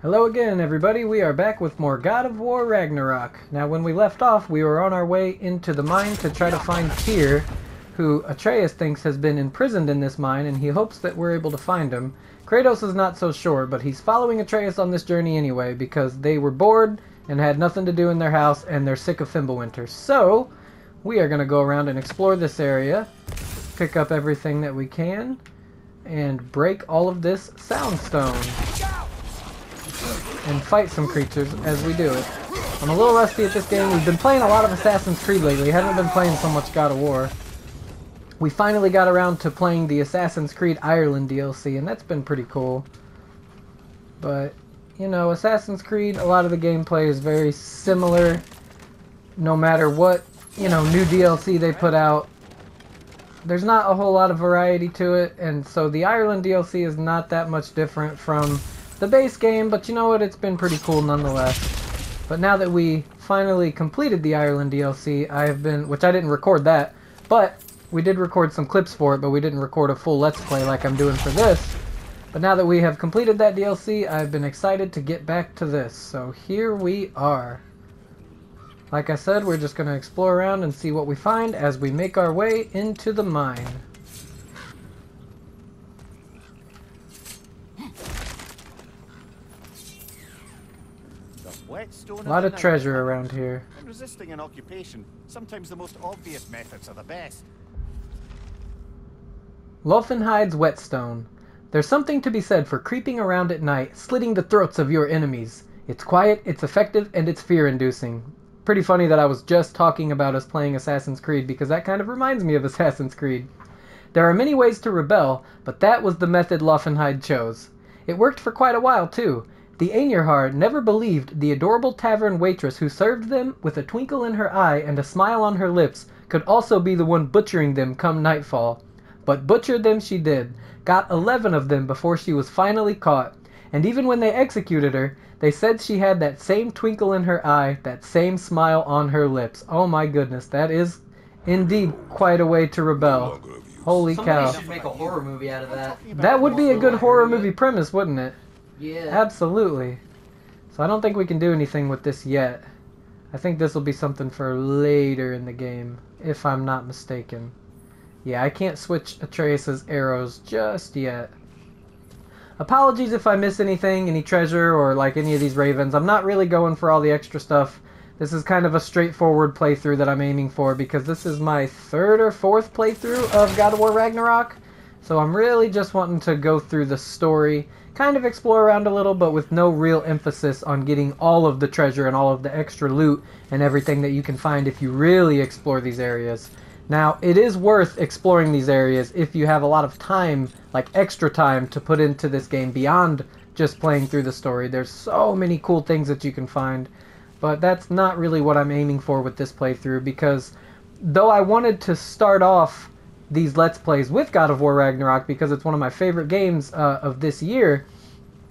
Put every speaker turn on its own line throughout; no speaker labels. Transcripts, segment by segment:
Hello again, everybody. We are back with more God of War Ragnarok. Now, when we left off, we were on our way into the mine to try to find Tyr, who Atreus thinks has been imprisoned in this mine, and he hopes that we're able to find him. Kratos is not so sure, but he's following Atreus on this journey anyway, because they were bored and had nothing to do in their house, and they're sick of Fimbulwinter. So, we are going to go around and explore this area, pick up everything that we can, and break all of this soundstone. And fight some creatures as we do it. I'm a little rusty at this game. We've been playing a lot of Assassin's Creed lately. Haven't been playing so much God of War. We finally got around to playing the Assassin's Creed Ireland DLC, and that's been pretty cool. But, you know, Assassin's Creed, a lot of the gameplay is very similar. No matter what, you know, new DLC they put out, there's not a whole lot of variety to it, and so the Ireland DLC is not that much different from the base game, but you know what, it's been pretty cool nonetheless. But now that we finally completed the Ireland DLC, which I didn't record that, but we did record some clips for it, but we didn't record a full Let's Play like I'm doing for this. But now that we have completed that DLC, I've been excited to get back to this, so here we are. Like I said, we're just going to explore around and see what we find as we make our way into the mine. A lot of treasure around here.
In resisting an occupation, sometimes the most obvious methods are the best.
Lofenhide's whetstone. There's something to be said for creeping around at night, slitting the throats of your enemies. It's quiet, it's effective, and it's fear-inducing. Pretty funny that I was just talking about us playing Assassin's Creed, because that kind of reminds me of Assassin's Creed. There are many ways to rebel, but that was the method Lofenhide chose. It worked for quite a while, too. The Einarjar never believed the adorable tavern waitress who served them with a twinkle in her eye and a smile on her lips could also be the one butchering them come nightfall. But butcher them she did, got 11 of them before she was finally caught, and even when they executed her, they said she had that same twinkle in her eye, that same smile on her lips. Oh my goodness, that is indeed quite a way to rebel. Holy cow.
Somebody should make a horror movie out of that.
That would be a good horror movie premise, wouldn't it?
Yeah.
Absolutely. So I don't think we can do anything with this yet. I think this will be something for later in the game, if I'm not mistaken. Yeah, I can't switch Atreus' arrows just yet. Apologies if I miss anything, any treasure, or like any of these ravens. I'm not really going for all the extra stuff. This is kind of a straightforward playthrough that I'm aiming for, because this is my 3rd or 4th playthrough of God of War Ragnarok. So I'm really just wanting to go through the story, kind of explore around a little, but with no real emphasis on getting all of the treasure and all of the extra loot and everything that you can find if you really explore these areas. Now, it is worth exploring these areas if you have a lot of time, like extra time, to put into this game beyond just playing through the story. There's so many cool things that you can find, but that's not really what I'm aiming for with this playthrough, because though I wanted to start off these Let's Plays with God of War Ragnarok because it's one of my favorite games of this year,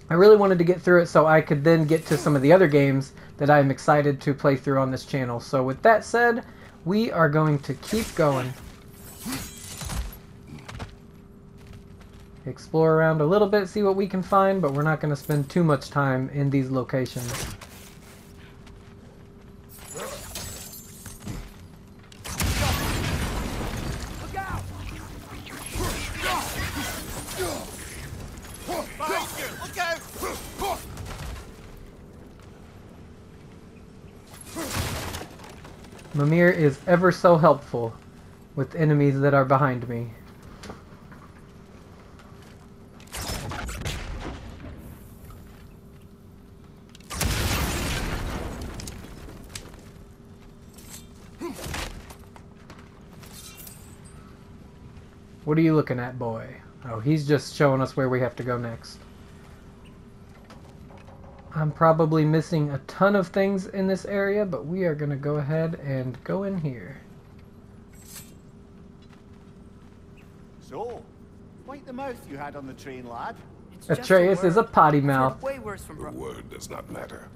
I really wanted to get through it so I could then get to some of the other games that I'm excited to play through on this channel. So with that said, we are going to keep going. Explore around a little bit, see what we can find, but we're not going to spend too much time in these locations. Mimir is ever so helpful with enemies that are behind me. What are you looking at, boy? Oh, he's just showing us where we have to go next. I'm probably missing a ton of things in this area, but we are going to go ahead and go in here.
So, wipe the mouth you had on the train, lad.
Atreus is a potty mouth.
Way worse from
The word does not matter.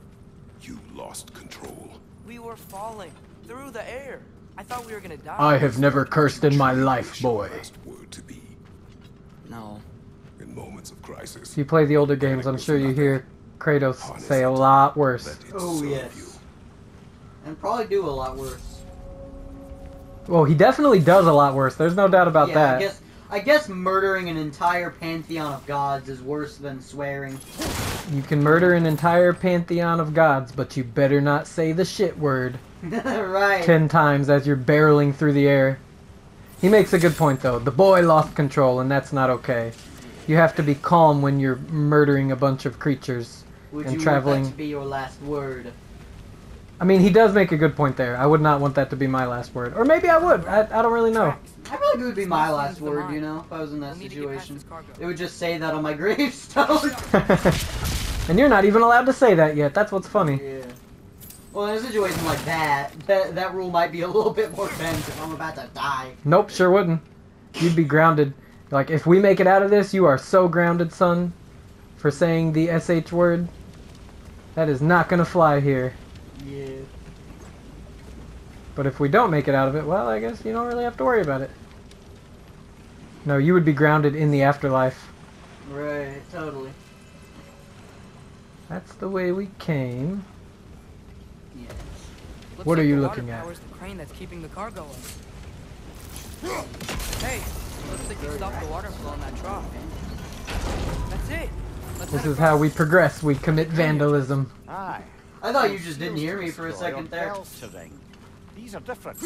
You lost control.
We were falling through the air. I thought we were gonna die.
I have never cursed in my life, boy.
Last word to be.
No.
In moments of crisis,
If you play the older games, I'm sure you hear Kratos say a lot worse.
Let it
Oh,
serve
yes.
you.
And probably do a lot worse.
Well, he definitely does a lot worse. There's no doubt about
Yeah,
that.
I guess murdering an entire pantheon of gods is worse than swearing.
You can murder an entire pantheon of gods, but you better not say the shit word
Right.
10 times as you're barreling through the air. He makes a good point, though. The boy lost control, and that's not okay. You have to be calm when you're murdering a bunch of creatures
Would
and
you
traveling.
want that to be your last word?
I mean, he does make a good point there. I would not want that to be my last word. Or maybe I would. I don't really know.
I feel like it would be my
Smells
last
things to
word,
mind.
you know, if I was in that
We'll need to get past
situation.
this cargo.
It would just say that on my gravestone.
And you're not even allowed to say that yet. That's what's funny.
Yeah. Well, in a situation like that rule might be a little bit more bent if I'm about to die.
Nope, sure wouldn't. You'd be grounded. Like, if we make it out of this, you are so grounded, son, for saying the SH word. That is not gonna fly here.
Yeah.
But if we don't make it out of it, well, I guess you don't really have to worry about it. No, you would be grounded in the afterlife.
Right, totally.
That's the way we came.
Yes.
Looks
What are
like
you
the water
looking at?
powers the crane that's keeping the cargo up. Hey, looks like you stopped the water flow in that trough. That's it. Let's
This
head
is how
across.
we progress. We commit vandalism.
Aye.
I thought you just didn't hear me for a second there.
Bells to ring. These are different.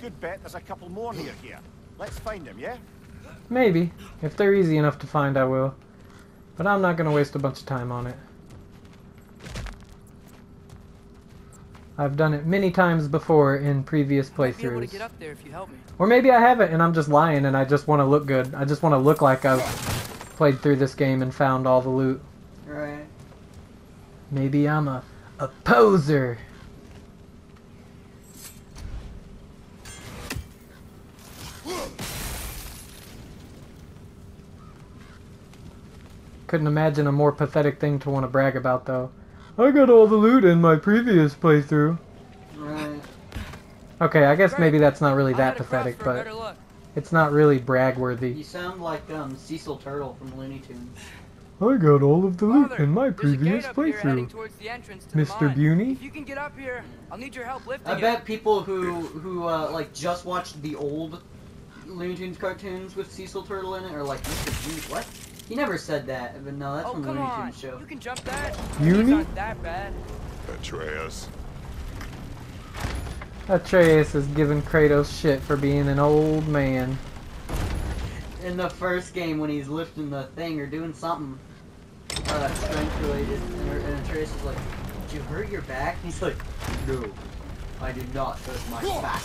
Good bet there's a couple more near here. Let's find him, yeah?
Maybe. If they're easy enough to find, I will. But I'm not going to waste a bunch of time on it. I've done it many times before in previous
Might be able to
playthroughs.
get up there if you help me.
Or maybe I haven't and I'm just lying and I just want to look good. I just want to look like I've played through this game and found all the loot.
Right.
Maybe I'm a poser. Couldn't imagine a more pathetic thing to want to brag about, though. I got all the loot in my previous playthrough.
Right.
Okay, I guess maybe that's not really
I'll
that
head across
pathetic,
for
but
better luck.
it's not really brag-worthy.
You sound like Cecil Turtle from Looney Tunes.
I got all of the loot
Father,
in my
there's a gate
previous
up here heading
playthrough.
towards the entrance to the
Mr.
mine.
Beauty?
If you can get up here, I'll need your help lifting
I
it.
bet people who like just watched the old Looney Tunes cartoons with Cecil Turtle in it are like, Mr. Beauty, what? He never said that, but no, that's
Oh,
from
come
Looney
on.
Tunes show.
You can jump that.
Uni?
These aren't that bad.
Atreus.
Atreus is giving Kratos shit for being an old man.
In the first game when he's lifting the thing or doing something strength related, and Atreus is like, did you hurt your back? He's like, no, I did not hurt my back.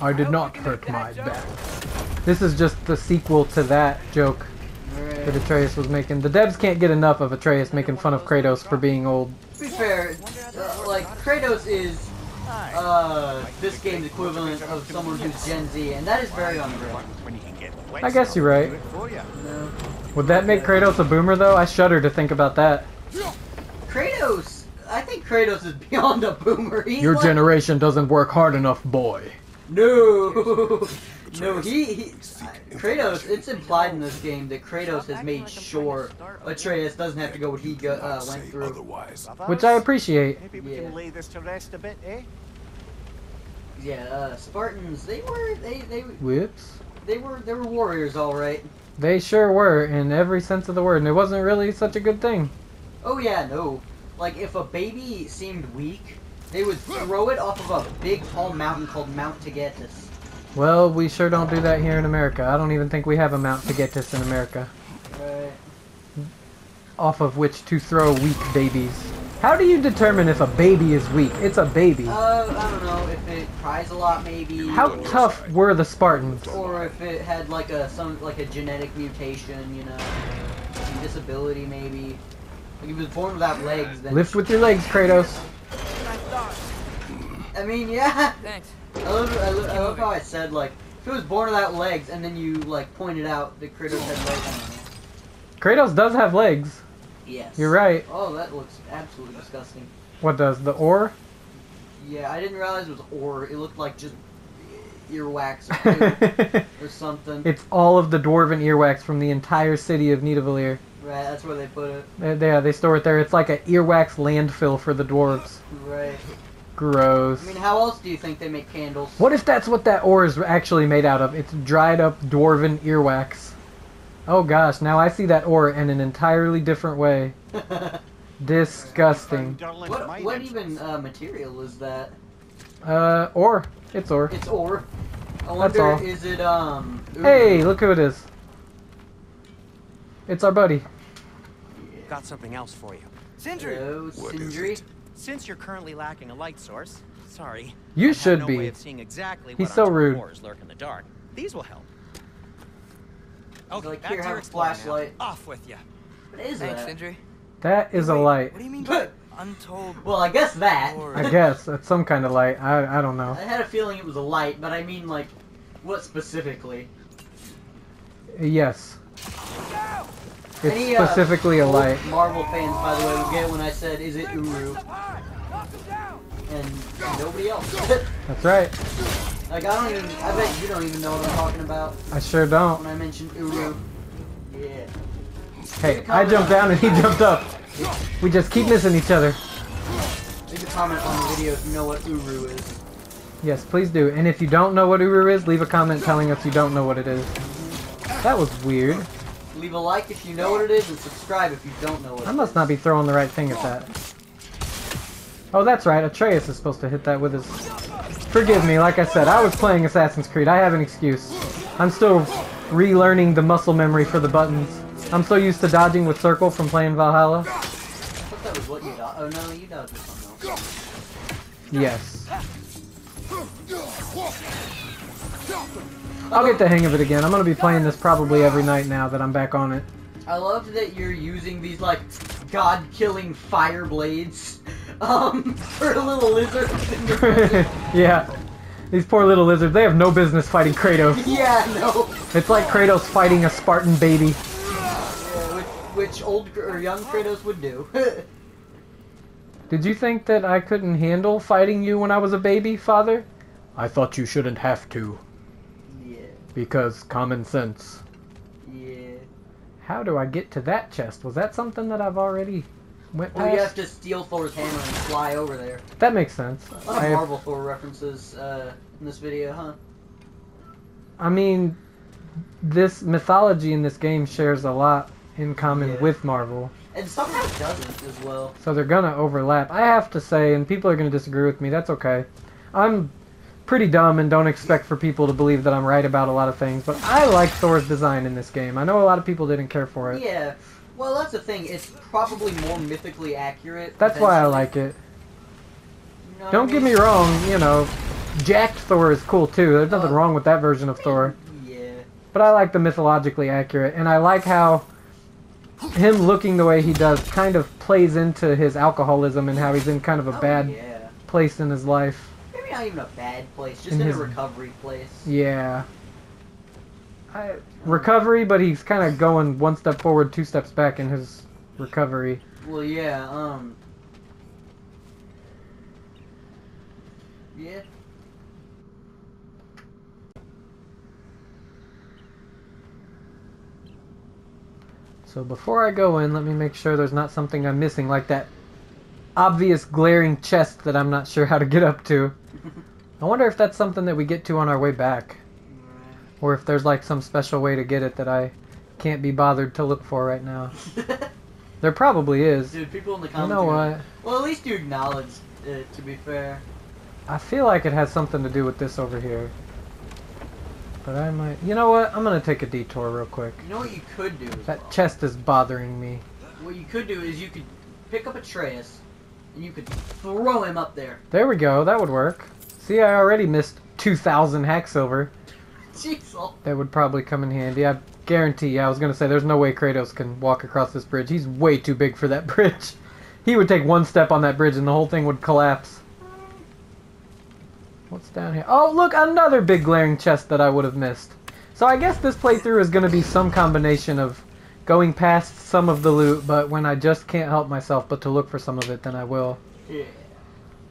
I did
hope
not
you can
hurt
make
my
that
back. This is just the sequel to that joke that
Right.
Atreus was making. The devs can't get enough of Atreus making fun of Kratos for being old.
To be fair, like, Kratos is this game's equivalent of someone who's Gen Z, and that is very unreal.
When you can get the wet
I guess
stuff,
you're right.
do it for you.
No.
Would that make Kratos a boomer, though? I shudder to think about that.
Kratos, I think Kratos is beyond a boomer. He's
Your
like,
generation doesn't work hard enough, boy.
No, no, Kratos. It's implied in this game that Kratos has made sure Atreus doesn't have to go what he went
Say
through.
otherwise.
Which I appreciate.
Maybe we
Yeah.
can lay this to rest a bit, eh?
Yeah, Spartans. They were
Whoops.
they were warriors, all right.
They sure were, in every sense of the word, and it wasn't really such a good thing.
Oh yeah, no. Like if a baby seemed weak, they would throw it off of a big tall mountain called Mount Taygetus.
Well, we sure don't do that here in America. I don't even think we have a Mount Taygetus in America,
Right.
off of which to throw weak babies. How do you determine if a baby is weak? It's a baby.
I don't know if it cries a lot, maybe.
How tough were the Spartans?
Or if it had like a genetic mutation, you know, some disability maybe. Like if it was born without legs, then.
Lift with your legs, Kratos.
I thought.
I mean, yeah.
Thanks.
I love how I said like if it was born without legs, and then you like pointed out that Kratos had legs. I don't know.
Kratos does have legs.
Yes.
You're right.
Oh, that looks absolutely disgusting.
What does? The ore?
Yeah, I didn't realize it was ore. It looked like just. earwax or two, or something.
It's all of the dwarven earwax from the entire city of Nidavellir.
Right, that's where they put it.
They store it there. It's like an earwax landfill for the dwarves.
Right.
Gross.
I mean, how else do you think they make candles?
What if that's what that ore is actually made out of? It's dried up dwarven earwax. Oh gosh, now I see that ore in an entirely different way. Disgusting.
What even material is that?
Ore. It's ore.
It's ore. I
That's
wonder,
all.
is it,
Hey, look who it is. It's our buddy.
Got something else for you.
Sindri!
Hello,
What is
Sindri.
it?
Since you're currently lacking a light source, sorry.
You
I
should
have no
be.
way of seeing exactly
He's
what
so
on
rude.
floors lurk in the dark. These will help. Okay,
Like,
back
here,
to
have
your
a
exploring now.
flashlight.
Off with you.
What is
Thanks,
that?
Sindri.
That is a
Wait,
light.
What do you mean by untold?
Well, I guess that.
Lord?
I guess. It's some kind of light. I don't know.
I had a feeling it was a light, but I mean, like, what specifically?
Yes. It's
Any,
specifically a
old
light.
Marvel fans, by the way, will get when I said, is it Uru? And nobody else.
That's right.
Like, I bet you don't even know what I'm talking about
I sure don't.
when I mentioned Uru. Yeah.
Hey, I jumped down and he jumped up. We just keep missing each other.
Leave a comment on the video if you know what Uru is.
Yes, please do. And if you don't know what Uru is, leave a comment telling us you don't know what it is. That was weird.
Leave a like if you know what it is, and subscribe if you don't know what it is.
I must not be throwing the right thing at that. Oh, that's right. Atreus is supposed to hit that with his... Forgive me, like I said, I was playing Assassin's Creed. I have an excuse. I'm still relearning the muscle memory for the buttons. I'm so used to dodging with circle from playing Valhalla.
I thought that was what you dodged. Oh no, you dodged with something else.
Yes. I'll get the hang of it again. I'm going to be playing this probably every night now that I'm back on it.
I love that you're using these, like, god-killing fire blades, for little lizards in the desert.
Yeah. These poor little lizards, they have no business fighting Kratos.
Yeah, no.
It's like Kratos fighting a Spartan baby.
Yeah, which old or young Kratos would do.
Did you think that I couldn't handle fighting you when I was a baby, Father? I thought you shouldn't have to.
Yeah.
Because common sense.
Yeah.
How do I get to that chest? Was that something that I've already went
Well, you have
past?
to steal Thor's hammer and fly over there.
That makes sense.
A lot of Marvel Thor references in this video, huh?
I mean, this mythology in this game shares a lot in common
Yeah.
with Marvel.
And somehow it doesn't as well.
So they're gonna overlap. I have to say, and people are gonna disagree with me, that's okay. I'm pretty dumb and don't expect for people to believe that I'm right about a lot of things, but I like Thor's design in this game. I know a lot of people didn't care for it.
Yeah. Well, that's the thing. It's probably more mythically accurate.
That's why I
eventually.
like it.
You know what
Don't
I
get
mean?
me wrong, you know, jacked Thor is cool too. There's nothing wrong with that version of Thor.
Yeah.
But I like the mythologically accurate, and I like how him looking the way he does kind of plays into his alcoholism and how he's in kind of a
Oh,
bad
yeah.
place in his life.
Maybe not even a bad place, just
In
in
his-
a recovery place.
Yeah. Recovery, but he's kind of going one step forward, two steps back in his recovery.
Well, yeah, yeah.
So before I go in, let me make sure there's not something I'm missing, like that obvious glaring chest that I'm not sure how to get up to. I wonder if that's something that we get to on our way back. Or if there's like some special way to get it that I can't be bothered to look for right now. There probably is.
Dude, people in the
You
comments.
know
are
what?
Well, at least you acknowledged it, to be fair.
I feel like it has something to do with this over here. But I might... You know what? I'm going to take a detour real quick.
You know what you could do? As
That
well?
chest is bothering me.
What you could do is you could pick up Atreus, and you could throw him up there.
There we go. That would work. See, I already missed 2,000 hack silver.
Jeez, oh.
That would probably come in handy. I guarantee. I was going to say, there's no way Kratos can walk across this bridge. He's way too big for that bridge. He would take one step on that bridge and the whole thing would collapse. What's down here? Oh, look, another big glaring chest that I would have missed. So I guess this playthrough is going to be some combination of going past some of the loot, but when I just can't help myself but to look for some of it, then I will.
Yeah.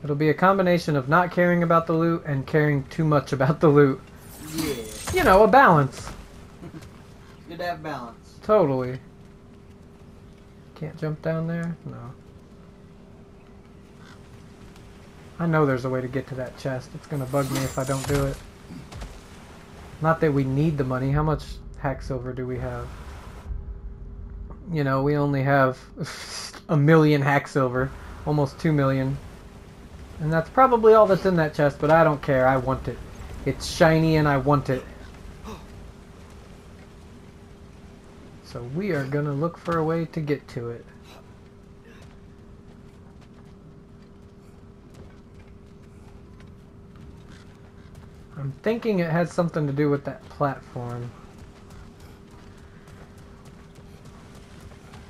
It'll be a combination of not caring about the loot and caring too much about the loot.
Yeah.
You know, a balance.
Good to have balance.
Totally. Can't jump down there? No. I know there's a way to get to that chest. It's gonna bug me if I don't do it. Not that we need the money. How much hack silver do we have? You know, we only have 1 million hack silver. Almost 2 million. And that's probably all that's in that chest, but I don't care. I want it. It's shiny and I want it. So we are gonna look for a way to get to it. I'm thinking it has something to do with that platform.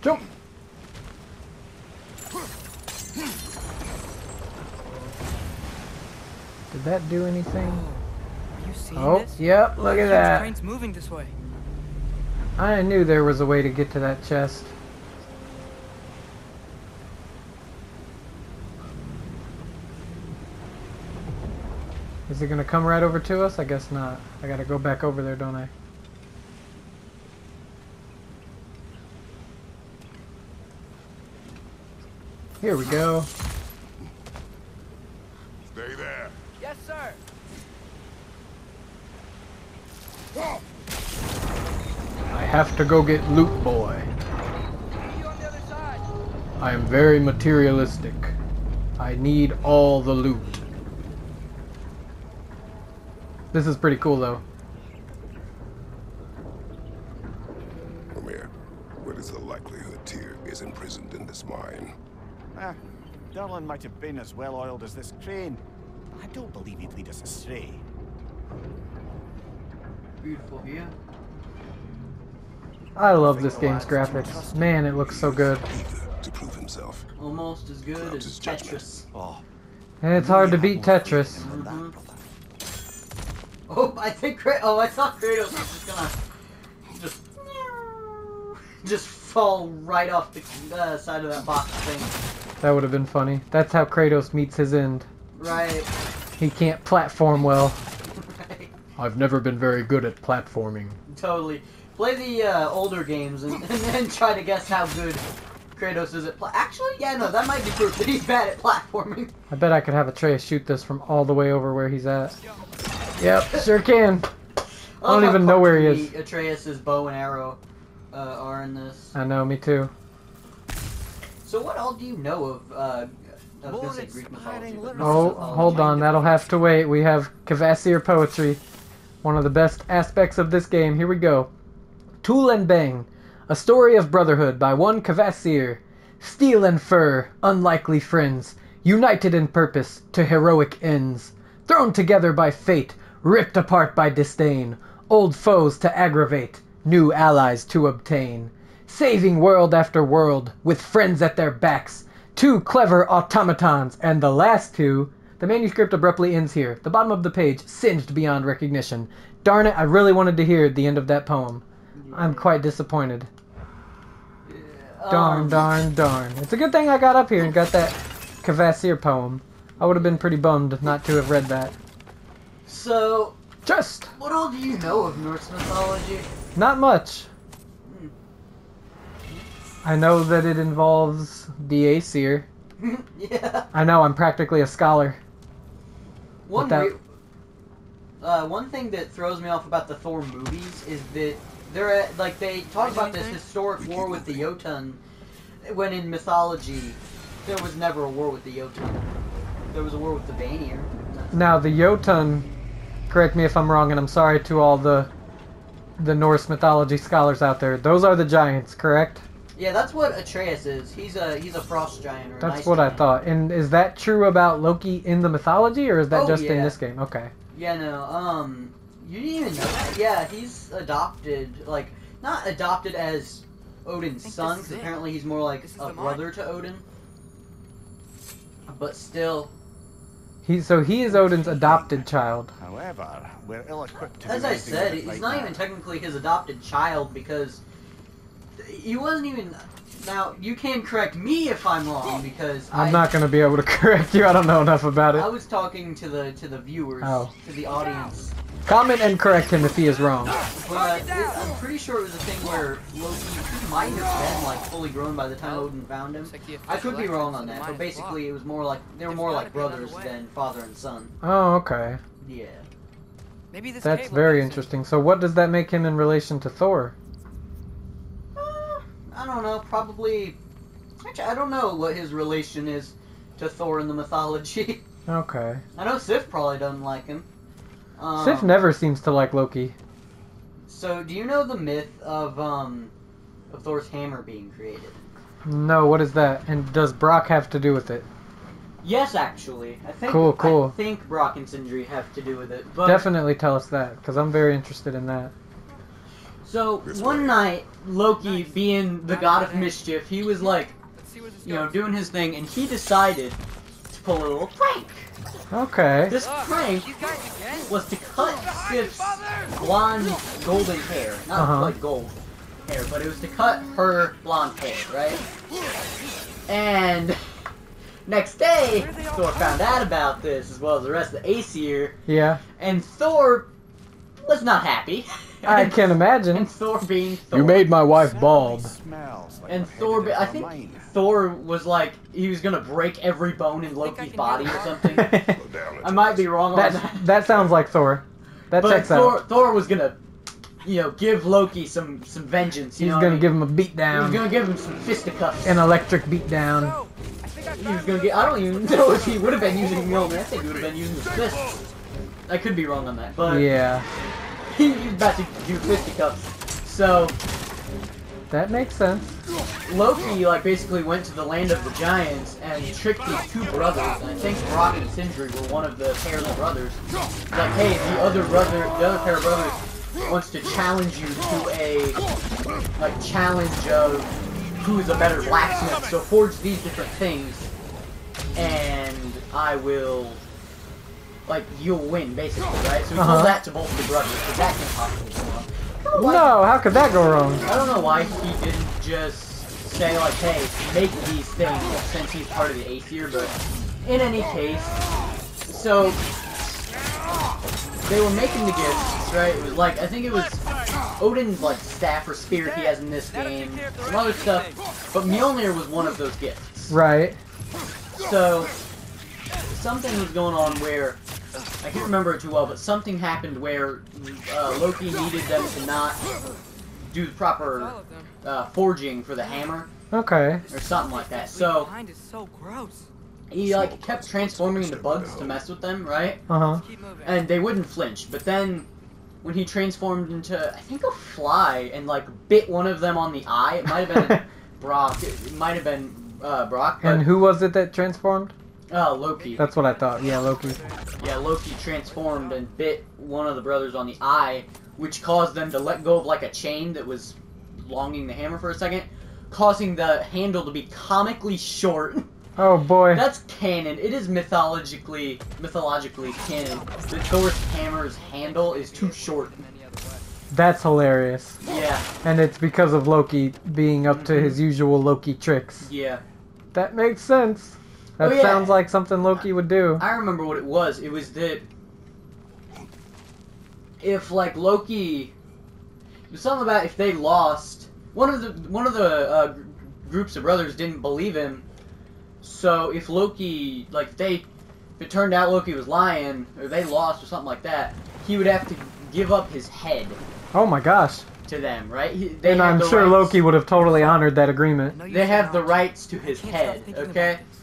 Jump! Did that do anything?
Are you seeing
Oh,
this?
yep, look at
Huge
that.
crane's moving this way.
I knew there was a way to get to that chest. Is it gonna come right over to us? I guess not. I gotta go back over there, don't I? Here we go.
Stay there.
Yes, sir.
I have to go get loot, boy.
See you on the other side.
I am very materialistic. I need all the loot. This is pretty cool, though.
Amir, what is the likelihood Tyr is imprisoned in this mine?
Ah, Durlin might have been as well oiled as this crane. I don't believe he'd lead us astray.
Beautiful view.
I love this game's graphics. Man, it looks so good.
Eager to prove himself.
Almost as good
Clouds
as
his judgment.
Tetris.
Oh,
And it's hard to beat Tetris.
Oh, I think I thought Kratos was just gonna just fall right off the side of that box thing.
That would have been funny. That's how Kratos meets his end.
Right.
He can't platform well.
Right.
I've never been very good at platforming.
Totally. Play the older games and then try to guess how good Kratos is at actually, yeah, no, that might be proof that he's bad at platforming.
I bet I could have Atreus shoot this from all the way over where he's at. Yep, sure can. I don't even know where he is.
Atreus' bow and arrow are in this.
I know, me too.
So what all do you know of I was gonna
More
say Greek mythology.
inspiring
But
Oh,
Norse mythology.
hold on, that'll have to wait. We have Kvasir poetry. One of the best aspects of this game. Here we go. Tool and Bang. A story of brotherhood by one Kvasir. Steel and fur, unlikely friends, united in purpose to heroic ends. Thrown together by fate, ripped apart by disdain. Old foes to aggravate, new allies to obtain. Saving world after world, with friends at their backs. Two clever automatons, and the last two... The manuscript abruptly ends here. The bottom of the page, singed beyond recognition. Darn it, I really wanted to hear the end of that poem. I'm quite disappointed. Darn, darn, darn. It's a good thing I got up here and got that Kvasir poem. I would have been pretty bummed not to have read that.
So,
Just
what all do you know of Norse mythology?
not much. I know that it involves the Aesir.
Yeah.
I know, I'm practically a scholar.
One
Without-
one thing that throws me off about the Thor movies is that they're at, like they talk about this historic war with the Jotun, when in mythology there was never a war with the Jotun. There was a war with the Vanir.
Now, the Jotun, correct me if I'm wrong, and I'm sorry to all the Norse mythology scholars out there. Those are the giants, correct?
Yeah, that's what Atreus is. He's a frost giant or an
That's
ice
what I
giant.
thought. And is that true about Loki in the mythology, or is that
Oh,
just in
yeah.
this game? Okay.
Yeah, no, you didn't even know that? Yeah, he's adopted, like, not adopted as Odin's
think
son,
this is
because
it.
apparently he's more like
This is
a
the
brother to Odin. But still,
So he is Odin's adopted child.
however, we're ill-equipped to
as
be
I
raising
said,
a bit
he's
like
not
that.
even technically his adopted child, because he wasn't even... Now, you can correct me if I'm wrong, because
I'm not going to be able to correct you. I don't know enough about
I
it.
was talking to the viewers,
Oh.
to the audience.
Comment and correct him if he is wrong.
But I'm pretty sure it was a thing where Loki might have been like fully grown by the time Odin found him. I could be wrong on that, but basically it was more like they were more like brothers than father and son.
Oh, okay.
Yeah.
Maybe this
That's
cave will
very
fix it.
interesting. So what does that make him in relation to Thor?
I don't know. Probably. Actually, I don't know what his relation is to Thor in the mythology.
Okay.
I know Sif probably doesn't like him.
Sif never seems to like Loki.
So, do you know the myth of Thor's hammer being created?
No, what is that? And does Brock have to do with it?
Yes, actually. I think.
Cool.
I think Brock and Sindri have to do with it. But
Definitely tell us that, because I'm very interested in that.
So one night, Loki, being the god of mischief, he was like,
Let's see where this
you know,
goes.
doing his thing, and he decided to pull a little prank.
Okay.
This
Look,
prank
you guys again?
was to cut Sif's blonde golden hair. Not like gold hair, but it was to cut her blonde hair, right? And next day, Thor found out about this, as well as the rest of the Aesir,
Yeah.
and Thor was not happy.
I can imagine.
And Thor being Thor.
You made my wife bald.
Smells like
And
we're
Thor,
headed
I
for
think
mine.
Thor was like, he was gonna break every bone in
Think I
Loki's
can
body
get
or
it?
something.
Slow down.
I might be wrong on that.
That sounds like Thor. That
But
checks
Thor,
out.
Thor was gonna, you know, give Loki some vengeance. You
He's
know
gonna
what
give him a beat
I mean? He
down.
was gonna give him some fisticuffs.
An electric beat down.
So, I think I
He
found
was gonna
it.
get. I don't even know if he would have been using Mjolnir. I think he would have been using his fists. I could be wrong on that, but
Yeah.
he was about to do fisticuffs. So
That makes sense.
Loki, like, basically went to the land of the giants and tricked these two brothers, and I think Brock and Sindri were one of the pair of brothers. Like, hey, the other pair of brothers wants to challenge you to a, like, challenge of who's a better blacksmith, so forge these different things, and I will, like, you'll win, basically, right? So he told that to both the brothers, because that can possibly go wrong.
No, how could that go wrong?
I don't know why he didn't just say, like, hey, make these things since he's part of the Aesir, but in any case, so they were making the gifts, right? It was like, I think it was Odin's, like, staff or spear he has in this game, some other stuff, but Mjolnir was one of those gifts.
Right.
So, something was going on where, I can't remember it too well, but something happened where Loki needed them to not do the proper
All of them.
forging for the hammer,
Okay.
or something like that. So,
Behind is so gross.
he like kept transforming into bugs to mess with them, right?
Uh-huh.
Keep moving.
And they wouldn't flinch. But then, when he transformed into, I think, a fly, and like bit one of them on the eye, it might have been Brock. It might have been Brock. But,
And who was it that transformed?
Loki.
That's what I thought. Yeah, Loki.
Yeah, Loki transformed and bit one of the brothers on the eye, which caused them to let go of like a chain that was longing the hammer for a second, causing the handle to be comically short.
Oh boy.
That's canon. It is mythologically canon that Thor's hammer's handle is too short.
In any other way.
That's hilarious.
Yeah,
And it's because of Loki being up to his usual Loki tricks.
yeah.
That makes sense. That
Oh, yeah.
sounds like something Loki would do.
I remember what it was. It was that if like Loki, it was something about if they lost, one of the groups of brothers didn't believe him. So if Loki, like if it turned out Loki was lying or they lost or something like that, he would have to give up his head
Oh my gosh.
to them, right?
And I'm sure Loki would have totally honored that agreement.
I know you
They
said
have the
not.
rights to his
I can't stop
head,
thinking about
okay?
this.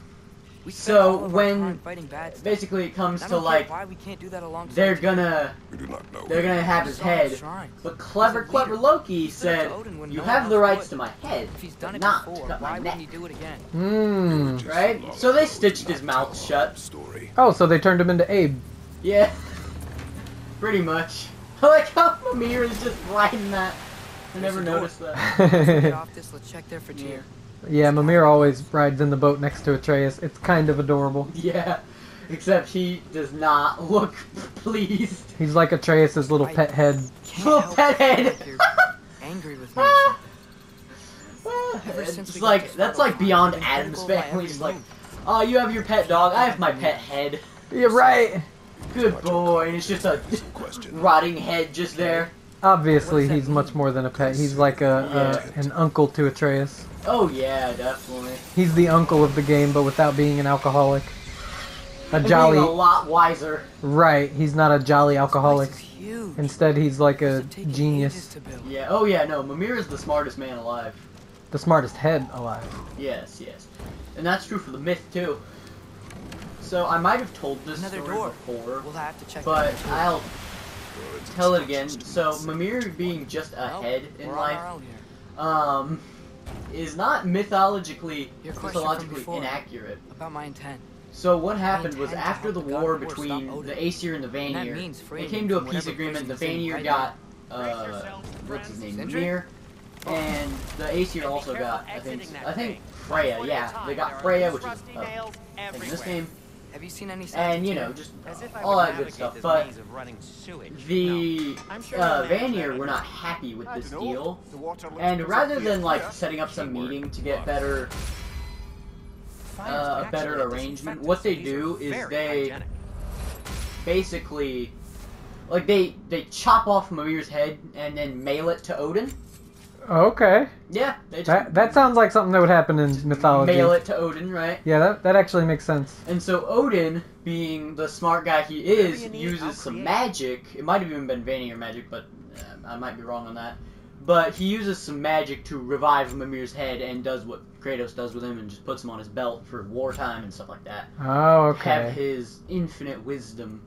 We
So
spend all of our
when
time fighting bad stuff.
Basically, it comes
I
to
don't get
like
why we can't do that alongside
they're
together.
gonna
We do not know.
have his
Saw his
head.
shrine.
But clever
He's a leader.
Loki
He stood up
said,
to Odin when
you
no one
have the
else
rights
would.
to my head,
If he's done
but
it
not
before,
to cut
why
my
wouldn't
neck.
he do it again?
Hmm.
Just
Right?
long
So they
enough
stitched
to
his
tell
mouth
the
shut.
Story.
Oh, so they turned him into Abe.
Yeah. Pretty much. I like how Mimir is just riding that. I never noticed that.
Get
Yeah,
off this, let's check there for Tyr.
Mimir always rides in the boat next to Atreus. It's kind of adorable.
Yeah. Except he does not look pleased.
He's like Atreus' little pet head.
Can't
Little
help
pet
but feel
head.
like you're angry with me. or something. Ever since
It's
we got
like,
this
that's
battle,
like beyond
I've been
Adam's
critical of my
family.
every
It's like,
move.
oh, you have your pet dog, I have my pet head.
You're right.
Good boy, and it's just a rotting head just there.
Obviously, he's much more than a pet. He's like an uncle to Atreus.
Oh yeah, definitely.
He's the uncle of the game, but without being an alcoholic.
And being a lot wiser.
Right, he's not a jolly
This
alcoholic.
place is huge.
Instead, he's like a
Must have taken
genius.
ages to build.
Yeah. Oh yeah. No, Mimir is the smartest man alive.
The smartest head alive.
Yes, yes, and that's true for the myth too. So I might have told this
Another
story
door.
before,
We'll have to check
but
that too.
I'll tell it again. So Mimir being just a
Well,
head in
we're on
life,
our own here.
is not mythologically
Your question from before.
inaccurate.
About my intent.
So what happened was
intend to
after
help
the
the God
war
of War
between
stop Odin.
the Aesir and the
And that
Vanir,
means
they
freeing
came
him
to a
from
peace
whatever
agreement. The
prison's in
Vanir
right
got
now.
what's his name,
Sindri?
Mimir, and the Aesir also got I think Freya. Yeah, they got Freya, which is in this game,
Have you seen any signs
and
of
you
Tyr?
know just
As if I
all
would
that good
navigate
stuff.
this
But
maze of running sewage.
the
I'm sure you'll manage
Vanir
that
were
on
not
your
happy with
I
this
dunno.
deal,
The water looks
and
pretty
rather
clear
than like
here.
setting up some
Keyword,
meeting to get
lost.
better
Fire's
a better
naturally
arrangement,
disinfectant,
what they
so these are
do is
very
they
hygienic.
basically like they chop off Mimir's head and then mail it to Odin.
Okay.
Yeah, they just
That sounds like something that would happen in mythology.
mail it to Odin, right?
Yeah, that actually makes sense.
And so Odin, being the smart guy he is,
you need,
uses
I'll
some
create.
magic. It might have even been Vanir magic, but I might be wrong on that. But he uses some magic to revive Mimir's head and does what Kratos does with him and just puts him on his belt for wartime and stuff like that.
Oh,
Have
okay.
his infinite wisdom.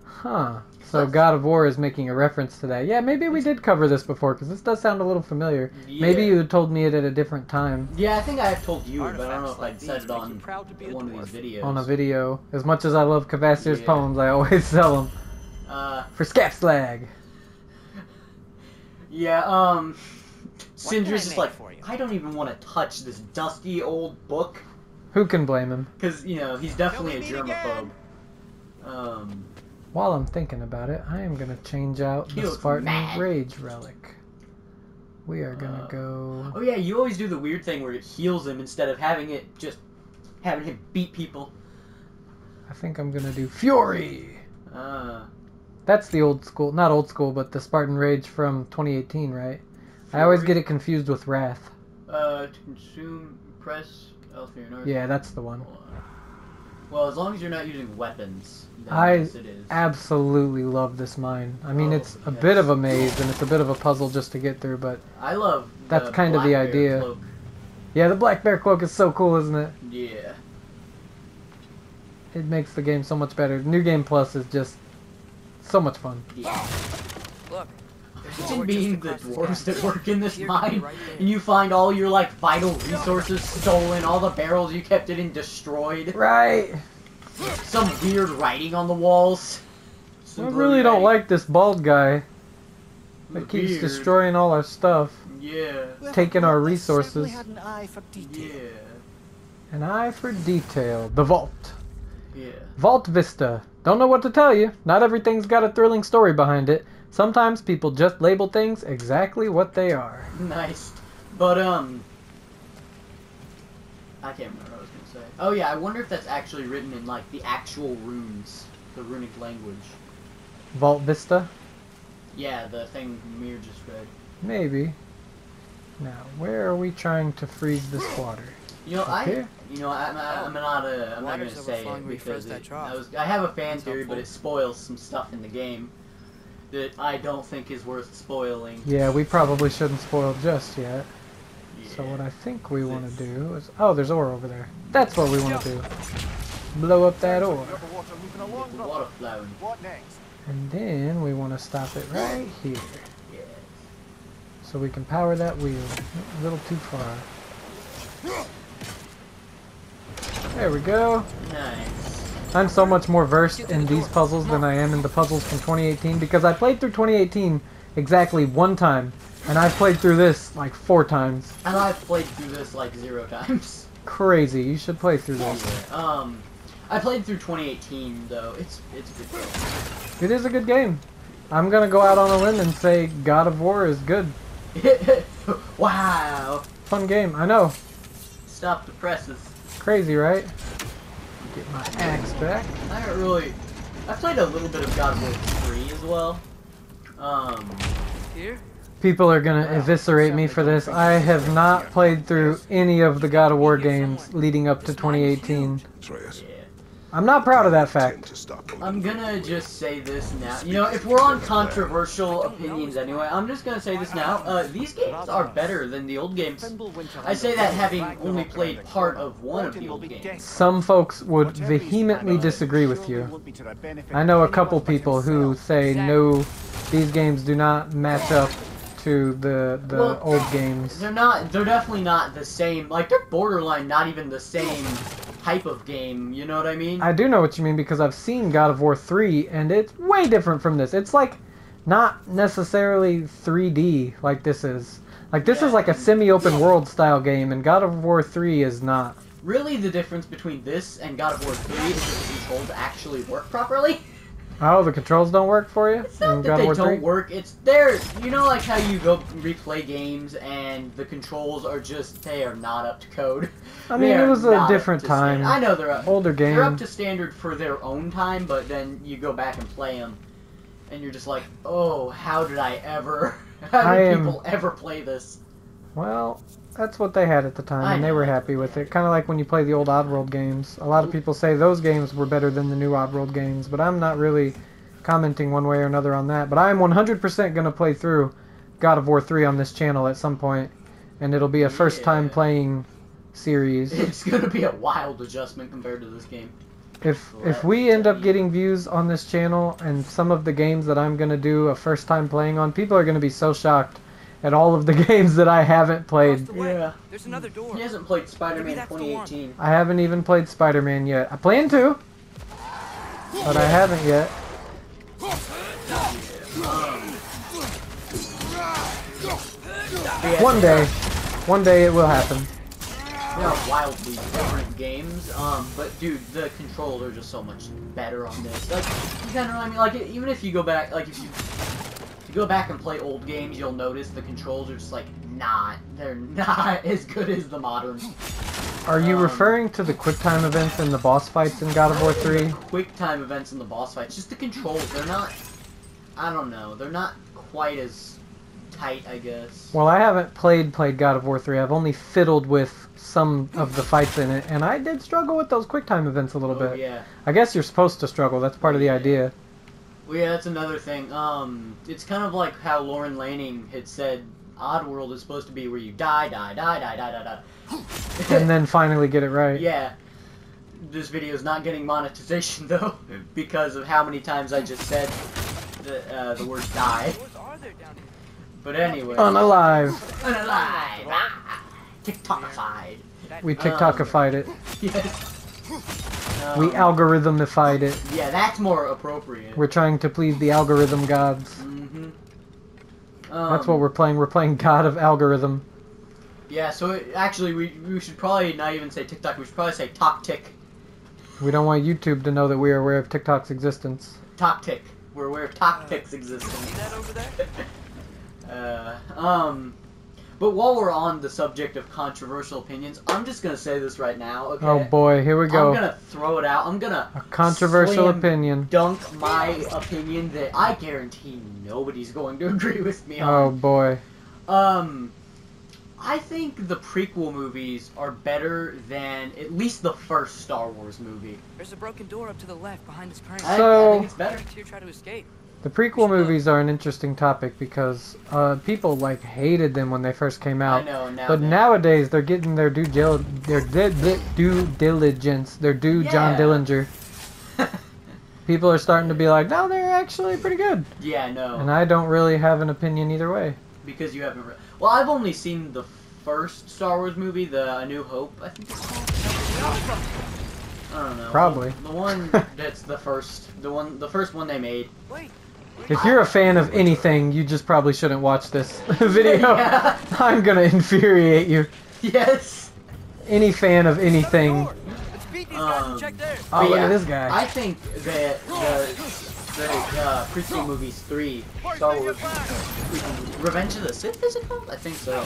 Huh. So God of War is making a reference to that. Yeah, maybe we did cover this before, because this does sound a little familiar. Maybe
Yeah.
you had told me it at a different time
Yeah, I think I have told you, but I don't know
Artifacts
if
like
I'd
these
said it
make you
on
proud to be a
one of
dwarf.
these videos.
on a video. As much as I love Kvasir's
Yeah.
poems, I always sell them. For Scapslag.
Yeah,
can I
Sindra's just
make
like,
for you?
I don't even want to touch this dusty old book.
Who can blame him?
Because, you know, he's definitely a
Till we meet
germaphobe.
again.
While I'm thinking about it, I am going to change out
He
the
looks
Spartan
mad.
Rage relic. We are going to go...
Oh yeah, you always do the weird thing where it heals him instead of having him beat people.
I think I'm going to do Fury.
Uh,
That's the old school, not old school, but the Spartan Rage from 2018, right? I always get it confused with Wrath.
to consume, press, Elfir North.
Yeah, that's the one.
Well, as long as you're not using weapons, then
I
yes it is.
absolutely love this mine. I mean,
Oh,
it's a
yes.
bit of a maze and it's a bit of a puzzle just to get through, but
I love
That's kind of the
black bear
idea.
cloak.
yeah, the Black Bear Cloak is so cool, isn't it?
Yeah.
It makes the game so much better. New Game Plus is just so much fun.
Yeah.
Look. there's a
Imagine
door
being
just
the
across
dwarves
sky.
that work in this
Tyr could be
mine,
right there.
and you find all your like vital resources stolen, all the barrels you kept it in destroyed,
Right.
some weird writing on the walls.
I
Some
really don't
writing.
like this bald guy that keeps
Weird.
destroying all our stuff.
Yeah.
Taking our
They certainly
resources.
had an eye for detail.
Yeah.
An eye for detail. The Vault.
Yeah.
Vault Vista. Don't know what to tell you. Not everything's got a thrilling story behind it. Sometimes people just label things exactly what they are.
Nice. But I can't remember what I was gonna say. Oh yeah, I wonder if that's actually written in like the actual runes, the runic language.
Vault Vista?
Yeah, the thing Mir just read.
Maybe. Now, where are we trying to freeze this water?
You know,
Okay.
I'm not gonna
Water's
say
overflowing
it
where you froze
because
that trough.
I have a fan
That's
theory, but
helpful.
it spoils some stuff in the game that I don't think is worth spoiling.
Yeah, we probably shouldn't spoil just yet. So
Yeah.
what I think we want to do is... Oh, there's ore over there. That's what we want to do. Blow up that ore.
Got the water moving along,
The
brother.
water flowing.
What next?
And then we want to stop it right here.
Yeah.
So we can power that wheel. A little too far. There we go.
Nice.
I'm so much more versed in these puzzles than I am in the puzzles from 2018 because I played through 2018 exactly one time. And I've played through this like 4 times.
And I've played through this like 0 times.
Crazy. You should play through this.
I played through 2018 though. It's a good game.
It is a good game. I'm gonna go out on a limb and say God of War is good.
Wow.
Fun game. I know.
Stop the presses.
Crazy, right? Get my axe back.
I haven't really I played a little bit of God of War 3 as well.
Here?
People are gonna eviscerate me for this. I have not played through any of the God of War games leading up to 2018.
Atreus,
Yeah.
I'm not proud of that
tend
fact.
to stop them.
I'm gonna just say this now. You know, if we're on controversial opinions anyway, I'm just gonna say this now. These games are better than the old games. I say that having only played part of one of the old games.
Some folks would vehemently disagree with you. I know a couple people who say no, these games do not match up to the
Well,
old games.
They're definitely not the same. Like, they're borderline not even the same type of game, you know what I mean?
I do know what you mean because I've seen God of War 3 and it's way different from this. It's like not necessarily 3D like this is. Like this is like a semi-open world style game and God of War 3 is not.
Really, the difference between this and God of War 3 is that the controls actually work properly.
Oh, the controls don't work for you?
It's not
in
that
God
they
of War 3?
don't work, it's there. You know, like how you go replay games and the controls are just, they are not up to code.
I mean, it was a different time.
I know they're up.
Older game.
They're up to standard for their own time, but then you go back and play them, and you're just like, oh, how did people ever play this?
Well, that's what they had at the time, and they were happy with it. Kind of like when you play the old Oddworld games. A lot of people say those games were better than the new Oddworld games, but I'm not really commenting one way or another on that. But I'm 100% going to play through God of War 3 on this channel at some point, and it'll be a first-time playing series.
It's going to be a wild adjustment compared to this game.
If we end up getting views on this channel, and some of the games that I'm going to do a first-time playing on, people are going to be so shocked at all of the games that I haven't played.
Yeah.
There's another door.
He hasn't played Spider-Man
Maybe that's the
2018.
I haven't even played Spider-Man yet. I plan to, but I haven't yet. One day it will happen.
They are wildly different games, but dude, the controls are just so much better on this. Like, you kind of know what I mean? Like, even if you go back, like, if you go back and play old games, you'll notice the controls are just like they're not as good as the modern.
Are you referring to the QuickTime events and the boss fights in God of War 3?
Quick time events in the boss fights, just the controls, they're not, I don't know, they're not quite as tight, I guess.
Well, I haven't played God of War 3. I've only fiddled with some of the fights in it, and I did struggle with those QuickTime events a little bit.
Yeah.
I guess you're supposed to struggle. That's part of the idea.
Well, yeah, that's another thing. It's kind of like how Lauren Lanning had said Oddworld is supposed to be where you die.
And then finally get it right.
Yeah. This video is not getting monetization, though, because of how many times I just said the word die.
What are there down here?
But anyway.
Unalive.
Unalive! Ah, TikTokified.
We TikTokified it.
Yes.
We algorithmified it.
Yeah, that's more appropriate.
We're trying to please the algorithm gods.
Mm-hmm.
That's what we're playing. We're playing God of Algorithm.
Yeah, so actually, we should probably not even say TikTok. We should probably say Top Tick.
We don't want YouTube to know that we are aware of TikTok's existence.
Top Tick. We're aware of Top Tick's existence.
See that over there?
But while we're on the subject of controversial opinions, I'm just gonna say this right now, okay?
Oh boy, here we go.
I'm gonna throw it out. I'm gonna
A controversial
slam
opinion.
dunk my opinion that I guarantee nobody's going to agree with me on.
Oh boy.
I think the prequel movies are better than at least the first Star Wars movie.
There's a broken door up to the left behind this crane.
I
So-
think it's better.
Here, try to escape.
The prequel movies are an interesting topic because people like hated them when they first came out.
I know, now
But
that-
nowadays they're getting their due diligence, their due John
Yeah.
Dillinger. People are starting to be like, no, they're actually pretty good.
Yeah, I know.
And I don't really have an opinion either way.
Because you haven't well, I've only seen the first Star Wars movie, the A New Hope, I think it's called. I don't know.
Probably.
The one that's the first one they made.
Wait.
If you're a fan of anything, you just probably shouldn't watch this video.
Yeah.
I'm gonna infuriate you.
Yes.
Any fan of anything.
Let's beat these guys and check theirs.
Oh,
But
look
yeah,
at this guy.
I think that the prequel movies 3, Star Wars, Revenge of the Sith, is it called? I think so.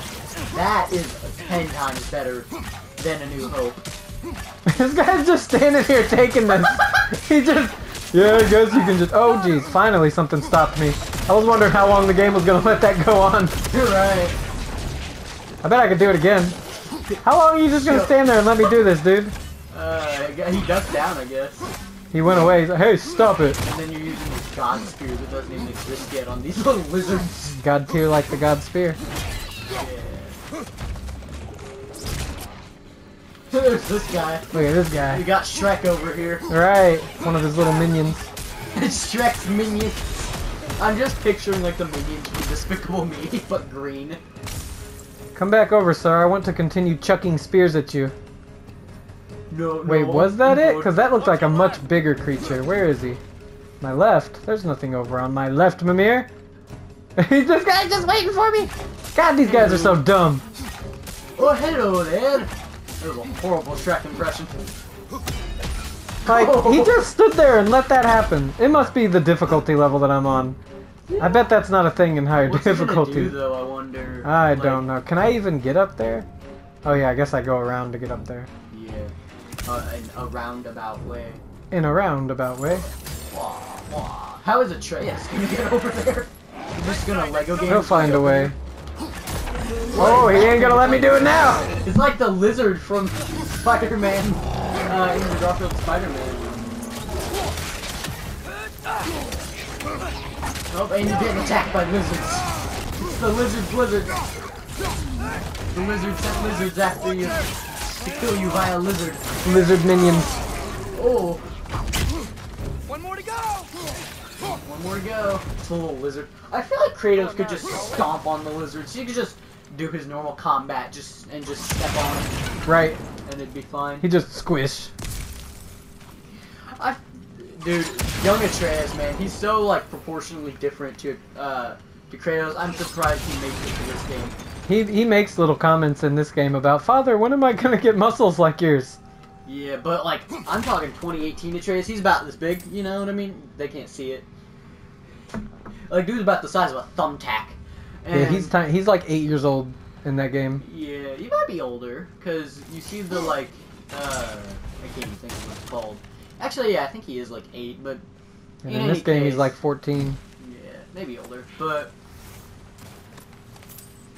That is 10 times better than A New Hope.
This guy's just standing here taking this. He just Yeah, I guess you can just... Oh, jeez. Finally, something stopped me. I was wondering how long the game was going to let that go on.
You're right.
I bet I could do it again. How long are you just going to stand there and let me do this, dude?
He ducked down, I guess.
He went away. He's like, hey, stop it.
And then you're using this god spear that doesn't even exist yet on these little lizards.
God tier like the God Spear.
Yeah. There's this guy.
Look at this
We
guy.
got Shrek over here.
Right. One of his little minions.
It's Shrek's minions. I'm just picturing like the minions from Despicable Me, but green.
Come back over, sir. I want to continue chucking spears at you.
No,
Wait,
no,
was that it?
no.
Because that looked like a much bigger creature. Where is he? My left. There's nothing over on my left, Mimir. This guy's just waiting for me. God, these guys are so dumb.
Oh, hello there. That was a horrible Shrek impression.
Like, he just stood there and let that happen. It must be the difficulty level that I'm on. I bet that's not a thing in higher
What's he
difficulty.
gonna do, though, I wonder?
I don't know. Can I even get up there? Oh yeah, I guess I go around to get up there.
Yeah. In a roundabout way.
In a roundabout way.
Wah, wah. How is Atreus gonna get over there? He's just gonna Lego game.
He'll find a way. Oh, he ain't gonna let me do it now!
It's like the lizard from Spider-Man, in the Garfield Spider-Man. Oh, and you're getting attacked by lizards. It's the lizard blizzard. The lizard sent lizards after you to kill you via lizard.
Lizard minions.
Oh,
One more to go.
one more to go. It's a little lizard. I feel like Kratos could just stomp on the lizards. He could just do his normal combat, just step on it,
Right.
and it'd be fine.
He just squish.
Dude, young Atreus, man, he's so like proportionally different to Kratos. I'm surprised he made it to this game.
He makes little comments in this game about, Father, when am I gonna get muscles like yours?
Yeah, but like I'm talking 2018 Atreus. He's about this big. You know what I mean? They can't see it. Like dude's about the size of a thumbtack. And,
Yeah, he's tiny. He's like 8 years old in that game.
Yeah, he might be older because you see the like I can't even think of what it's called. Actually, yeah, I think he is like 8, but
And in this game, he's like 14.
Yeah, maybe older, but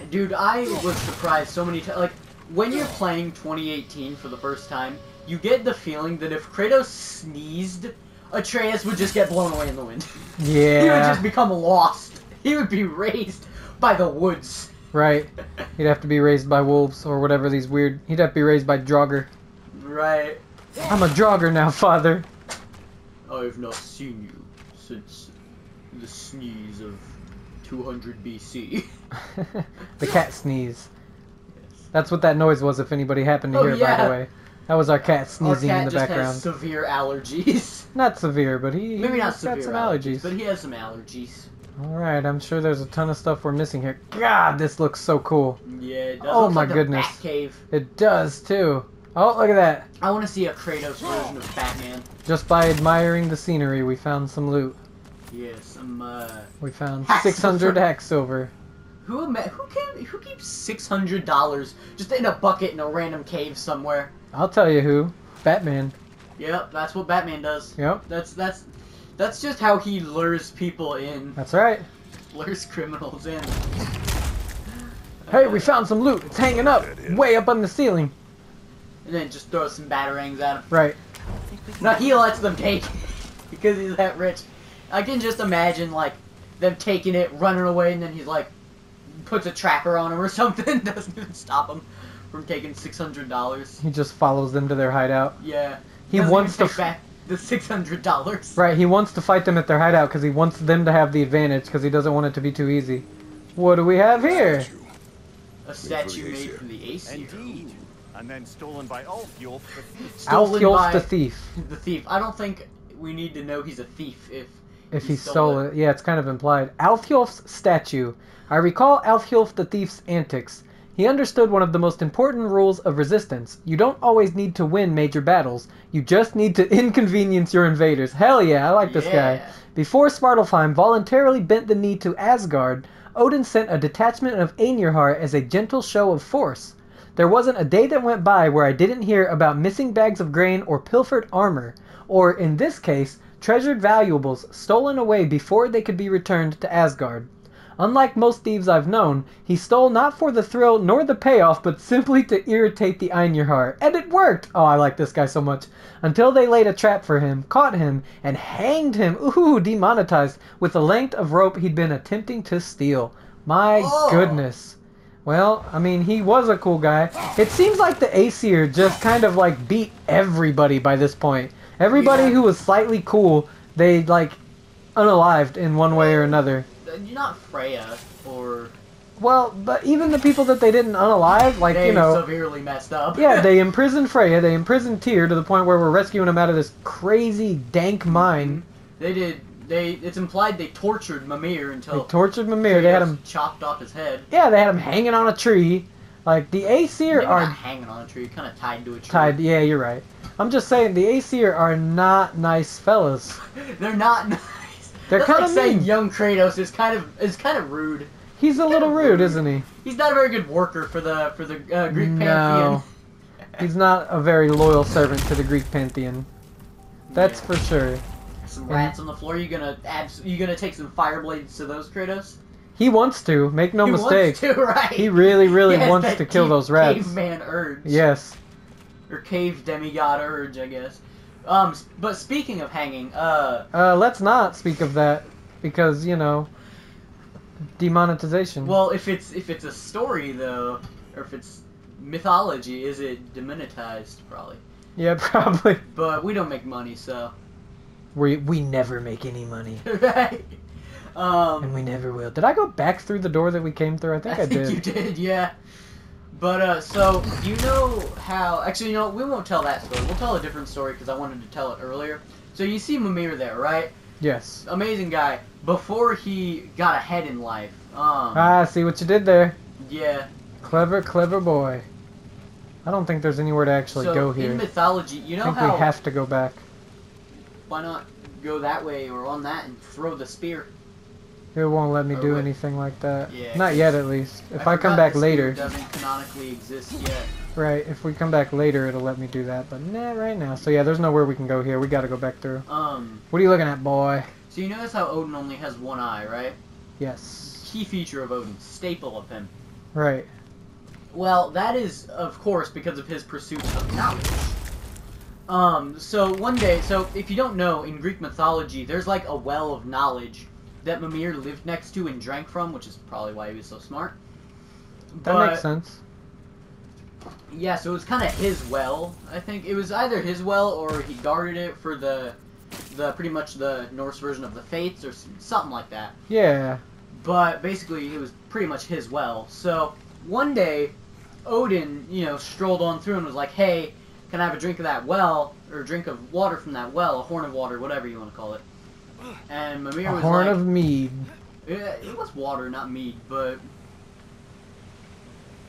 dude, I was surprised so many times. Like when you're playing 2018 for the first time, you get the feeling that if Kratos sneezed, Atreus would just get blown away in the wind.
Yeah.
He would just become lost. He would be raised by the woods.
Right. He'd have to be raised by wolves or whatever these weird... He'd have to be raised by Draugr.
Right.
I'm a Draugr now, Father.
I have not seen you since the sneeze of 200 BC.
The cat sneeze. That's what that noise was, if anybody happened to
Oh,
hear it, by
yeah.
the way. That was our cat
Our
sneezing
cat
in the
just
background.
has severe allergies.
Not severe, but he
Maybe not
he's
severe
got some allergies.
but he has some allergies.
Alright, I'm sure there's a ton of stuff we're missing here. God, this looks so cool.
Yeah, it does.
Oh
Looks
my
like the
goodness.
Batcave.
It does, too. Oh, look at that.
I want to see a Kratos version of Batman.
Just by admiring the scenery, we found some loot.
Yeah, some
We found
Hack
600
silver.
hack silver.
who keeps $600 just in a bucket in a random cave somewhere?
I'll tell you who. Batman.
Yep, that's what Batman does.
Yep.
That's just how he lures people in.
That's right.
Lures criminals in.
Hey, we found some loot. It's hanging up. Way up on the ceiling.
And then just throws some batarangs at him.
Right.
No, he lets them take it because he's that rich. I can just imagine like them taking it, running away, and then he's like puts a tracker on him or something. Doesn't even stop him from taking $600.
He just follows them to their hideout.
Yeah.
He
Doesn't
wants
even
to
take back the $600.
Right, he wants to fight them at their hideout because he wants them to have the advantage because he doesn't want it to be too easy. What do we have here?
A statue made from the Aesir.
Indeed. And then stolen by Ulfjolf.
Stolen
Alfjolf
by
the thief.
the thief. I don't think we need to know he's a thief if
He stole it. Yeah, it's kind of implied. Alfjolf's statue. I recall Alfjolf the thief's antics. He understood one of the most important rules of resistance. You don't always need to win major battles. You just need to inconvenience your invaders. Hell yeah, I like this guy.
Yeah.
Before Svartalfheim voluntarily bent the knee to Asgard, Odin sent a detachment of Einarjar as a gentle show of force. There wasn't a day that went by where I didn't hear about missing bags of grain or pilfered armor, or in this case, treasured valuables stolen away before they could be returned to Asgard. Unlike most thieves I've known, he stole not for the thrill nor the payoff, but simply to irritate the Einarjar. And it worked! Oh, I like this guy so much. Until they laid a trap for him, caught him, and hanged him, ooh, demonetized, with the length of rope he'd been attempting to steal. My goodness. Well, I mean, he was a cool guy. It seems like the Aesir just kind of, like, beat everybody by this point. Everybody who was slightly cool, they, like, unalived in one way or another.
You're not Freya, or...
Well, but even the people that they didn't unalive, like,
they
you know...
severely messed up.
Yeah, they imprisoned Freya, they imprisoned Tyr to the point where we're rescuing him out of this crazy, dank mine.
It's implied they tortured Mimir until...
They tortured Mimir, they had him...
chopped off his head.
Yeah, they had him hanging on a tree. Like, the Aesir are...
not hanging on a tree, kind of tied to a tree.
Tied, yeah, you're right. I'm just saying, the Aesir are not nice fellas.
They're not nice.
They're kind of
saying
mean.
young Kratos is kind of rude.
He's a little rude, isn't he?
He's not a very good worker for the Greek pantheon.
No, he's not a very loyal servant to the Greek pantheon. That's for sure.
Some rats on the floor. You gonna take some fire blades to those, Kratos?
He wants to. Make no mistake.
He wants to, right?
He really, really
He
wants to kill those rats.
Caveman urge.
Yes.
Or cave demigod urge, I guess. But speaking of hanging,
let's not speak of that because, you know, demonetization.
Well, if it's a story though, or if it's mythology, is it demonetized? Probably.
Yeah, probably.
But we don't make money, so.
We never make any money.
Right.
And we never will. Did I go back through the door that we came through? I think I did.
You did, yeah. But, so, you know how... Actually, you know, we won't tell that story. We'll tell a different story because I wanted to tell it earlier. So you see Mimir there, right?
Yes.
Amazing guy. Before he got ahead in life.
See what you did there.
Yeah.
Clever, clever boy. I don't think there's anywhere to actually go here.
In mythology, you know
I think
how...
we have to go back.
Why not go that way or on that and throw the spear?
It won't let me do anything like that.
Yeah,
Not yet, at least. If I come back later.
It doesn't canonically exist yet.
Right, if we come back later, it'll let me do that. But nah, right now. So yeah, there's nowhere we can go here. We gotta go back through. What are you looking at, boy?
So you notice how Odin only has one eye, right?
Yes.
Key feature of Odin. Staple of him.
Right.
Well, that is, of course, because of his pursuit of knowledge. So one day, so if you don't know, in Greek mythology, there's like a well of knowledge that Mimir lived next to and drank from, which is probably why he was so smart.
That makes sense.
Yeah, so it was kind of his well. I think it was either his well or he guarded it for the pretty much the Norse version of the Fates or something like that.
Yeah.
But basically, it was pretty much his well. So one day, Odin, you know, strolled on through and was like, "Hey, can I have a drink of that well, or a drink of water from that well, a horn of water, whatever you want to call it?" And Mimir was like... A horn
of mead.
It was water, not mead, but...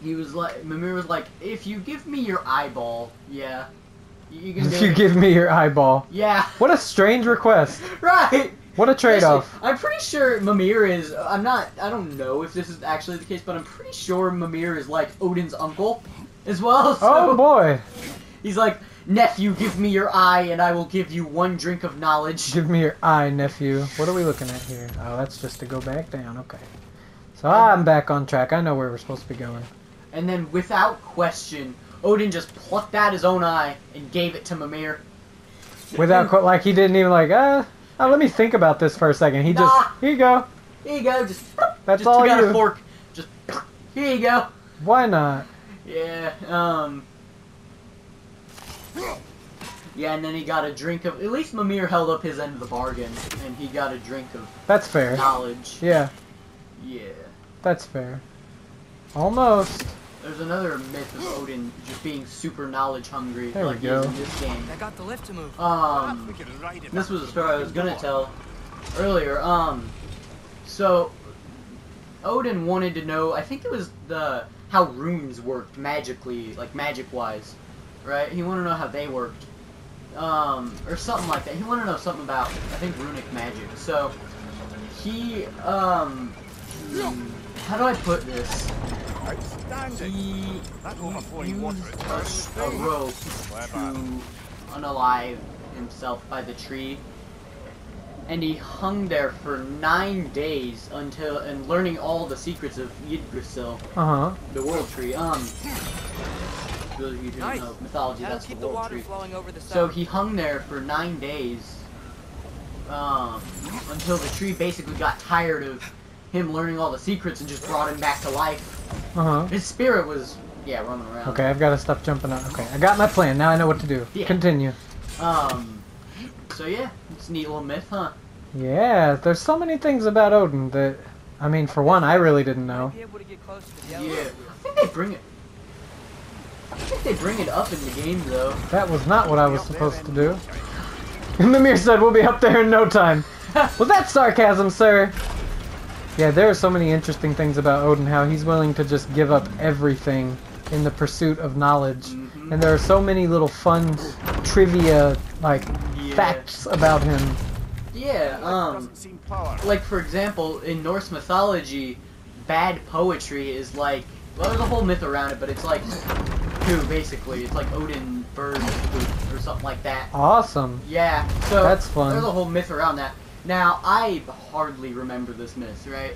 Mimir was like, if you give me your eyeball, yeah, you can do
If you give me your eyeball.
Yeah.
What a strange request.
Right!
What a trade-off.
I'm pretty sure Mimir is... I don't know if this is actually the case, but I'm pretty sure Mimir is like Odin's uncle as well. So
oh boy.
He's like... Nephew, give me your eye, and I will give you one drink of knowledge.
Give me your eye, nephew. What are we looking at here? Oh, that's just to go back down. Okay. So I'm back on track. I know where we're supposed to be going.
And then, without question, Odin just plucked out his own eye and gave it to Mimir.
Without, like, he didn't even like, let me think about this for a second. He just, here you go.
Here you go. Just,
that's
just
all you.
Took out a fork. Just, here you go.
Why not?
Yeah, Yeah, and then he got a drink of... At least Mimir held up his end of the bargain, and he got a drink of...
That's fair.
Knowledge.
Yeah.
Yeah.
That's fair. Almost.
There's another myth of Odin just being super knowledge hungry,
there
like he is in this game.
I got the lift to move.
This was a story I was gonna tell earlier. So Odin wanted to know, I think it was how runes worked magically, like magic-wise, right? He wanted to know how they worked, or something like that. He wanted to know something about, I think, runic magic. So he, how do I put this? He used a rope to unalive himself by the tree, and he hung there for 9 days and learning all the secrets of Yggdrasil, the World Tree. Those of you who don't know mythology,
That'll
that's the
keep the
World
water
Tree.
flowing over the
So
south.
he hung there for 9 days, until the tree basically got tired of him learning all the secrets and just brought him back to life. His spirit was, yeah, running around.
Okay, I've got to stop jumping out. Okay, I got my plan. Now I know what to do.
Yeah.
Continue.
So yeah, it's a neat little myth, huh?
Yeah, there's so many things about Odin that, I mean, for one, I really didn't know.
Might be able to get close to the
Yeah.
yellow.
I think they bring it up in the game, though.
That was not what I was supposed to do. Mimir said we'll be up there in no time. Was that sarcasm, sir? Yeah, there are so many interesting things about Odin, how he's willing to just give up everything in the pursuit of knowledge. And there are so many little fun trivia, like, facts about him.
Yeah,
Doesn't seem power.
like for example, in Norse mythology, bad poetry is like, well, there's a whole myth around it, but it's like poo, basically. It's like Odin bird poop or something like that.
Awesome.
Yeah, so
That's fun.
there's a whole myth around that. Now, I hardly remember this myth, right?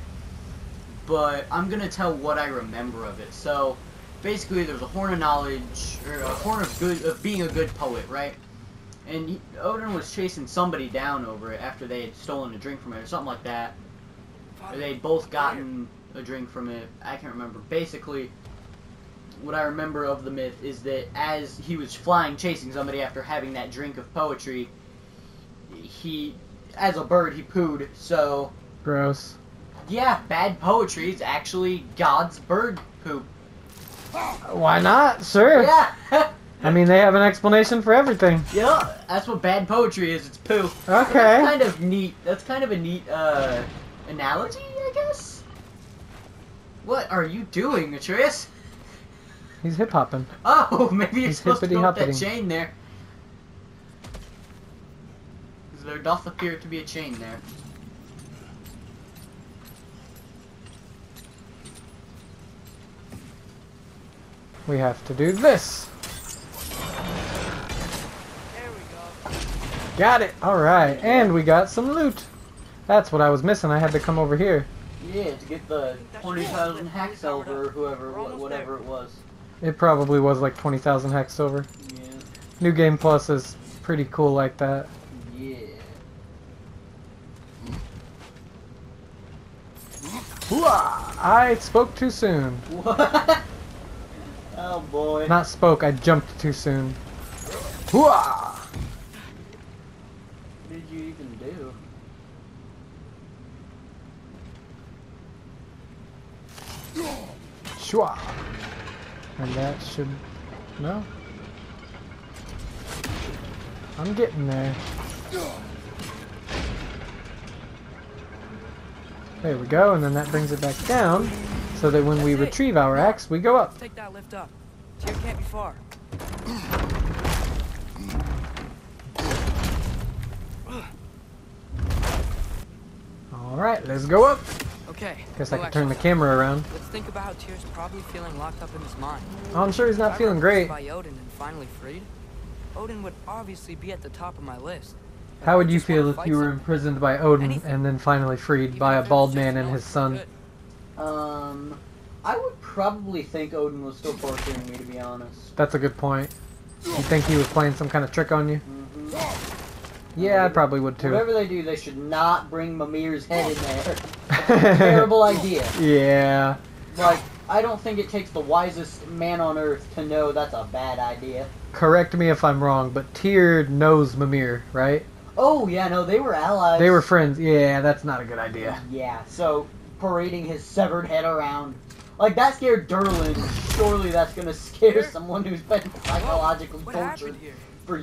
But I'm gonna tell what I remember of it. So, basically, there's a horn of knowledge, or a horn of being a good poet, right? And Odin was chasing somebody down over it after they had stolen a drink from it, or something like that. Or they'd both gotten a drink from it. I can't remember. Basically, what I remember of the myth is that as he was flying chasing somebody after having that drink of poetry, he, as a bird, he pooed. So,
Gross.
yeah, bad poetry is actually God's bird poop.
Why not? Sure.
Yeah.
I mean, they have an explanation for everything.
Yeah, that's what bad poetry is. It's poo.
Okay.
That's kind of neat. That's kind of a neat analogy, I guess. What are you doing, Atreus?
He's hip hopping.
Oh, maybe you're
He's
supposed to go up that
hippity-hoppity.
chain there. 'Cause there doth appear to be a chain there.
We have to do this.
There we go.
Got it. All right, and we got some loot. That's what I was missing. I had to come over here.
Yeah, to get the 20,000 hack silver or whoever, whatever it was.
It probably was like 20,000 hex silver.
Yeah.
New Game Plus is pretty cool like that.
Yeah.
Hooah! I spoke too soon.
What? Oh boy.
Not spoke, I jumped too soon. Hooah!
What did you even do?
Shua! And that should... No? I'm getting there. There we go, and then that brings it back down, so that when we retrieve our axe, we go up.
Let's take that lift up. Tyr can't be far.
Alright, let's go up.
Okay.
Guess I
no
can turn the
exercise.
camera around.
Let's think about how Tyr's probably feeling locked up in his mind.
Oh, I'm sure he's
If
not
I
feeling
were
great.
by Odin and finally freed, Odin would obviously be at the top of my list. But
How
I
would you
just wanna
feel if
fight
you were
something.
imprisoned by Odin
Anything.
and then finally freed
Even
by a
if it was
bald
just
man and
knowing
his
for
son?
good.
I would probably think Odin was still torturing me, to be honest.
That's a good point. You think he was playing some kind of trick on you?
Mm-hmm.
Yeah, I probably would too.
Whatever they do, they should not bring Mimir's head in there. That's a terrible idea.
Yeah.
Like, I don't think it takes the wisest man on earth to know that's a bad idea.
Correct me if I'm wrong, but Tyr knows Mimir, right?
Oh, yeah, no, they were allies.
They were friends. Yeah, that's not a good idea.
Yeah, so parading his severed head around. Like, that scared Durlin. Surely that's gonna scare someone who's been psychologically
What
tortured
happened here?
for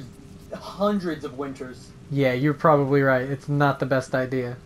hundreds of winters.
Yeah, you're probably right. It's not the best idea.